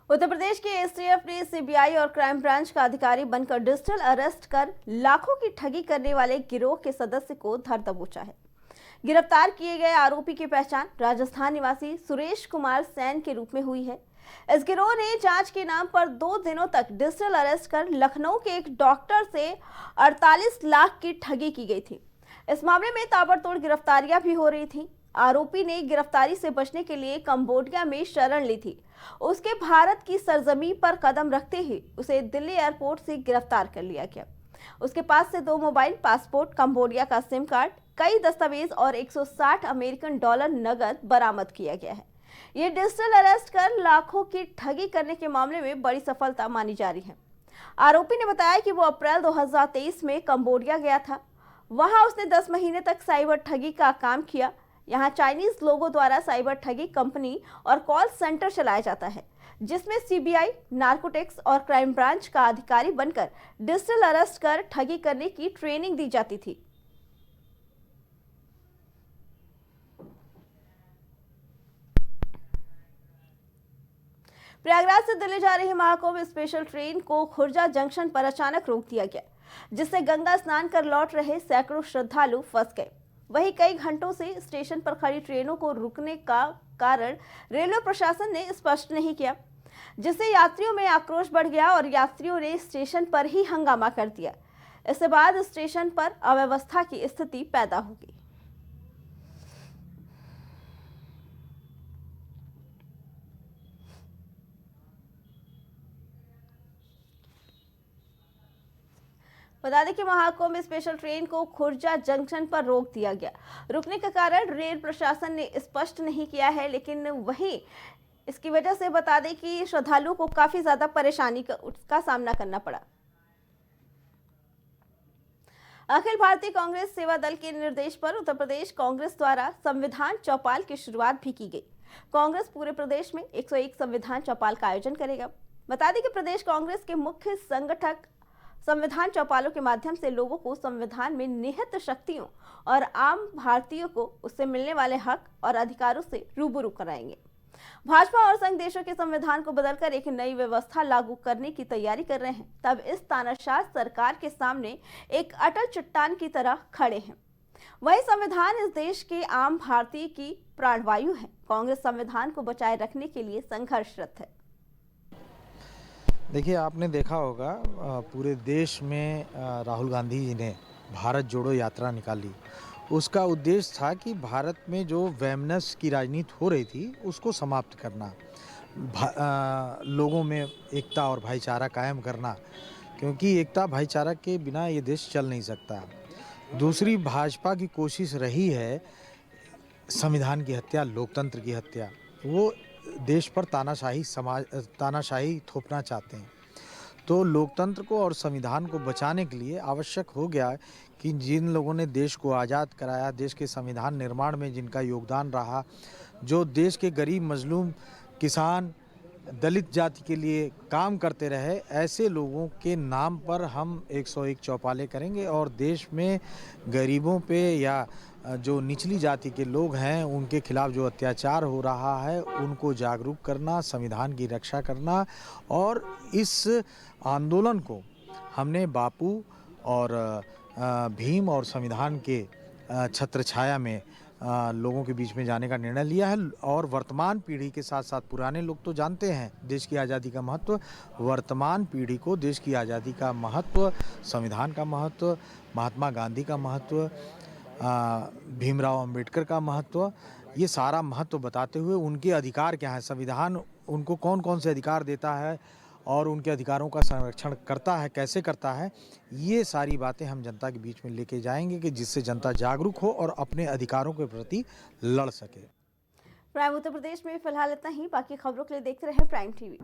उत्तर प्रदेश के एसटीएफ ने सीबीआई और क्राइम ब्रांच का अधिकारी बनकर डिजिटल अरेस्ट कर लाखों की ठगी करने वाले गिरोह के सदस्य को धर दबोचा है। गिरफ्तार किए गए आरोपी की पहचान राजस्थान निवासी सुरेश कुमार सैन के रूप में हुई है। इस गिरोह ने जांच के नाम पर 2 दिनों तक डिजिटल अरेस्ट कर लखनऊ के एक डॉक्टर से 48 लाख की ठगी की गई थी। इस मामले में ताबड़तोड़ गिरफ्तारियां भी हो रही थी। आरोपी ने गिरफ्तारी से बचने के लिए कंबोडिया में शरण ली थी। उसके भारत की सरजमी पर कदम रखते ही उसे दिल्ली एयरपोर्ट से गिरफ्तार कर लिया गया। उसके पास से 2 मोबाइल, पासपोर्ट, कंबोडिया का सिम कार्ड, कई दस्तावेज और 160 अमेरिकन डॉलर नगद बरामद किया गया है। ये डिजिटल अरेस्ट कर लाखों की ठगी करने के मामले में बड़ी सफलता मानी जा रही है। आरोपी ने बताया कि वो अप्रैल 2023 में कंबोडिया गया था। वहां उसने 10 महीने तक साइबर ठगी का काम किया। यहाँ चाइनीज लोगों द्वारा साइबर ठगी कंपनी और कॉल सेंटर चलाया जाता है, जिसमें सीबीआई, नार्कोटिक्स और क्राइम ब्रांच का अधिकारी बनकर डिजिटल अरेस्ट कर ठगी करने की ट्रेनिंग दी जाती थी। प्रयागराज से दिल्ली जा रही महाकुंभ स्पेशल ट्रेन को खुर्जा जंक्शन पर अचानक रोक दिया गया, जिससे गंगा स्नान कर लौट रहे सैकड़ों श्रद्धालु फंस गए। वहीं कई घंटों से स्टेशन पर खड़ी ट्रेनों को रुकने का कारण रेलवे प्रशासन ने स्पष्ट नहीं किया, जिससे यात्रियों में आक्रोश बढ़ गया और यात्रियों ने स्टेशन पर ही हंगामा कर दिया। इसके बाद स्टेशन पर अव्यवस्था की स्थिति पैदा हो गई। बता दें कि महाकुंभ स्पेशल ट्रेन को खुर्जा जंक्शन पर रोक दिया गया। रुकने का कारण रेल प्रशासन ने स्पष्ट नहीं किया है, लेकिन वहीं इसकी वजह से बता दें कि श्रद्धालुओं को काफी ज्यादा परेशानी का सामना करना पड़ा। अखिल भारतीय कांग्रेस सेवा दल के निर्देश पर उत्तर प्रदेश कांग्रेस द्वारा संविधान चौपाल की शुरुआत भी की गई। कांग्रेस पूरे प्रदेश में 101 संविधान चौपाल का आयोजन करेगा। बता दें कि प्रदेश कांग्रेस के मुख्य संगठक संविधान चौपालों के माध्यम से लोगों को संविधान में निहित शक्तियों और आम भारतीयों को उससे मिलने वाले हक और अधिकारों से रूबरू कराएंगे। भाजपा और संघ देशों के संविधान को बदलकर एक नई व्यवस्था लागू करने की तैयारी कर रहे हैं। तब इस तानाशाह सरकार के सामने एक अटल चट्टान की तरह खड़े हैं। वही संविधान इस देश के आम भारतीय की प्राणवायु है। कांग्रेस संविधान को बचाए रखने के लिए संघर्षरत है। देखिए, आपने देखा होगा पूरे देश में राहुल गांधी जी ने भारत जोड़ो यात्रा निकाली। उसका उद्देश्य था कि भारत में जो वैमनस्य की राजनीति हो रही थी उसको समाप्त करना, लोगों में एकता और भाईचारा कायम करना, क्योंकि एकता भाईचारा के बिना ये देश चल नहीं सकता। दूसरी, भाजपा की कोशिश रही है संविधान की हत्या, लोकतंत्र की हत्या। वो देश पर तानाशाही थोपना चाहते हैं। तो लोकतंत्र को और संविधान को बचाने के लिए आवश्यक हो गया कि जिन लोगों ने देश को आज़ाद कराया, देश के संविधान निर्माण में जिनका योगदान रहा, जो देश के गरीब, मजलूम, किसान, दलित जाति के लिए काम करते रहे, ऐसे लोगों के नाम पर हम 101 चौपाले करेंगे और देश में गरीबों पे या जो निचली जाति के लोग हैं उनके खिलाफ जो अत्याचार हो रहा है उनको जागरूक करना, संविधान की रक्षा करना। और इस आंदोलन को हमने बापू और भीम और संविधान के छत्रछाया में लोगों के बीच में जाने का निर्णय लिया है। और वर्तमान पीढ़ी के साथ साथ पुराने लोग तो जानते हैं देश की आज़ादी का महत्व, वर्तमान पीढ़ी को देश की आज़ादी का महत्व, संविधान का महत्व, महात्मा गांधी का महत्व, भीमराव अंबेडकर का महत्व, ये सारा महत्व बताते हुए उनके अधिकार क्या है, संविधान उनको कौन कौन से अधिकार देता है और उनके अधिकारों का संरक्षण करता है, कैसे करता है, ये सारी बातें हम जनता के बीच में लेके जाएंगे कि जिससे जनता जागरूक हो और अपने अधिकारों के प्रति लड़ सके। प्राइम उत्तर प्रदेश में फिलहाल इतना ही। बाकी खबरों के लिए देखते रहें प्राइम टीवी।